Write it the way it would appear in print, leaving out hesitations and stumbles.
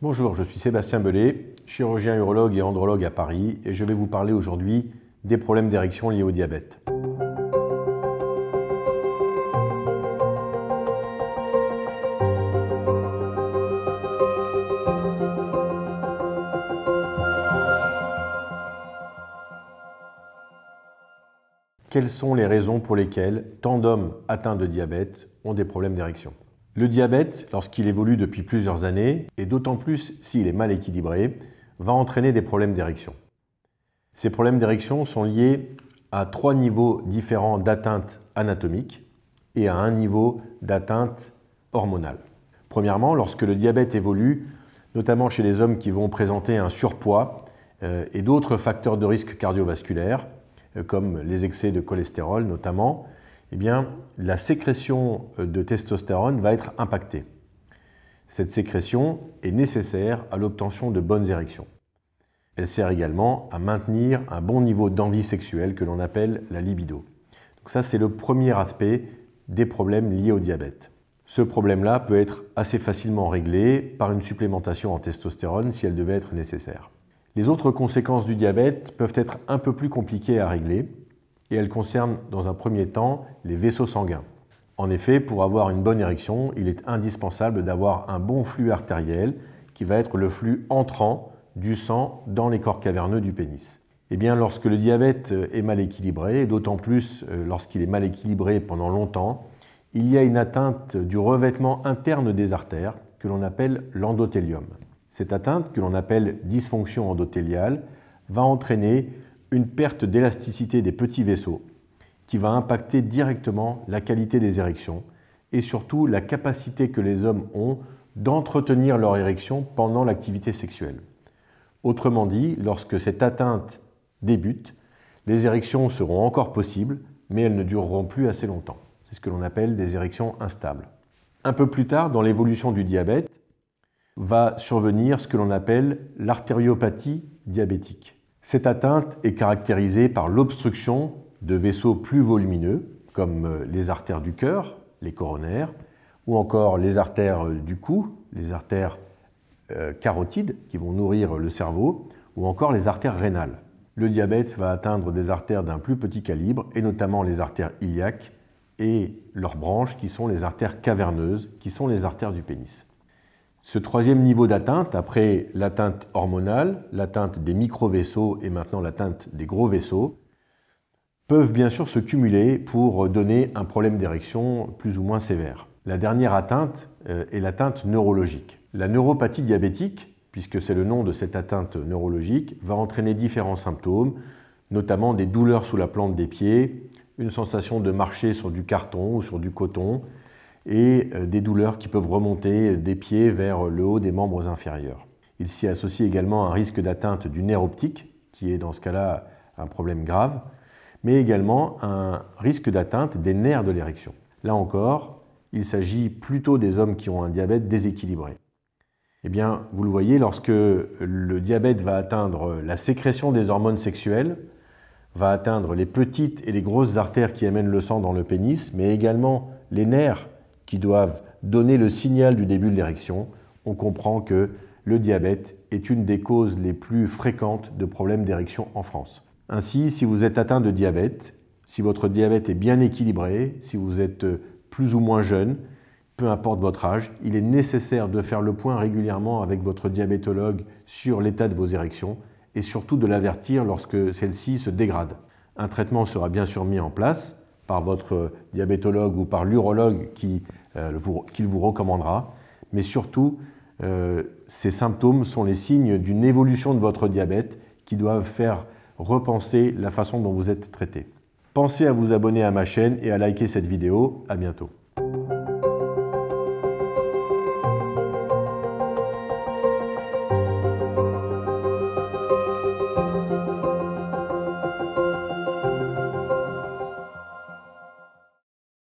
Bonjour, je suis Sébastien Bellet, chirurgien urologue et andrologue à Paris et je vais vous parler aujourd'hui des problèmes d'érection liés au diabète. Quelles sont les raisons pour lesquelles tant d'hommes atteints de diabète ont des problèmes d'érection? Le diabète, lorsqu'il évolue depuis plusieurs années, et d'autant plus s'il est mal équilibré, va entraîner des problèmes d'érection. Ces problèmes d'érection sont liés à 3 niveaux différents d'atteinte anatomique et à un niveau d'atteinte hormonale. Premièrement, lorsque le diabète évolue, notamment chez les hommes qui vont présenter un surpoids et d'autres facteurs de risque cardiovasculaire, comme les excès de cholestérol notamment, eh bien, la sécrétion de testostérone va être impactée. Cette sécrétion est nécessaire à l'obtention de bonnes érections. Elle sert également à maintenir un bon niveau d'envie sexuelle que l'on appelle la libido. Donc ça, c'est le premier aspect des problèmes liés au diabète. Ce problème-là peut être assez facilement réglé par une supplémentation en testostérone si elle devait être nécessaire. Les autres conséquences du diabète peuvent être un peu plus compliquées à régler et elles concernent dans un premier temps les vaisseaux sanguins. En effet, pour avoir une bonne érection, il est indispensable d'avoir un bon flux artériel qui va être le flux entrant du sang dans les corps caverneux du pénis. Eh bien, lorsque le diabète est mal équilibré, et d'autant plus lorsqu'il est mal équilibré pendant longtemps, il y a une atteinte du revêtement interne des artères que l'on appelle l'endothélium. Cette atteinte, que l'on appelle dysfonction endothéliale, va entraîner une perte d'élasticité des petits vaisseaux qui va impacter directement la qualité des érections et surtout la capacité que les hommes ont d'entretenir leur érection pendant l'activité sexuelle. Autrement dit, lorsque cette atteinte débute, les érections seront encore possibles, mais elles ne dureront plus assez longtemps. C'est ce que l'on appelle des érections instables. Un peu plus tard, dans l'évolution du diabète, va survenir ce que l'on appelle l'artériopathie diabétique. Cette atteinte est caractérisée par l'obstruction de vaisseaux plus volumineux, comme les artères du cœur, les coronaires, ou encore les artères du cou, les artères carotides qui vont nourrir le cerveau, ou encore les artères rénales. Le diabète va atteindre des artères d'un plus petit calibre, et notamment les artères iliaques et leurs branches qui sont les artères caverneuses, qui sont les artères du pénis. Ce troisième niveau d'atteinte, après l'atteinte hormonale, l'atteinte des micro-vaisseaux et maintenant l'atteinte des gros vaisseaux, peuvent bien sûr se cumuler pour donner un problème d'érection plus ou moins sévère. La dernière atteinte est l'atteinte neurologique. La neuropathie diabétique, puisque c'est le nom de cette atteinte neurologique, va entraîner différents symptômes, notamment des douleurs sous la plante des pieds, une sensation de marcher sur du carton ou sur du coton, et des douleurs qui peuvent remonter des pieds vers le haut des membres inférieurs. Il s'y associe également un risque d'atteinte du nerf optique, qui est dans ce cas-là un problème grave, mais également un risque d'atteinte des nerfs de l'érection. Là encore, il s'agit plutôt des hommes qui ont un diabète déséquilibré. Eh bien, vous le voyez, lorsque le diabète va atteindre la sécrétion des hormones sexuelles, va atteindre les petites et les grosses artères qui amènent le sang dans le pénis, mais également les nerfs qui doivent donner le signal du début de l'érection, on comprend que le diabète est une des causes les plus fréquentes de problèmes d'érection en France. Ainsi, si vous êtes atteint de diabète, si votre diabète est bien équilibré, si vous êtes plus ou moins jeune, peu importe votre âge, il est nécessaire de faire le point régulièrement avec votre diabétologue sur l'état de vos érections et surtout de l'avertir lorsque celles-ci se dégradent. Un traitement sera bien sûr mis en place par votre diabétologue ou par l'urologue qu'il vous recommandera, mais surtout, ces symptômes sont les signes d'une évolution de votre diabète qui doivent faire repenser la façon dont vous êtes traité. Pensez à vous abonner à ma chaîne et à liker cette vidéo. À bientôt.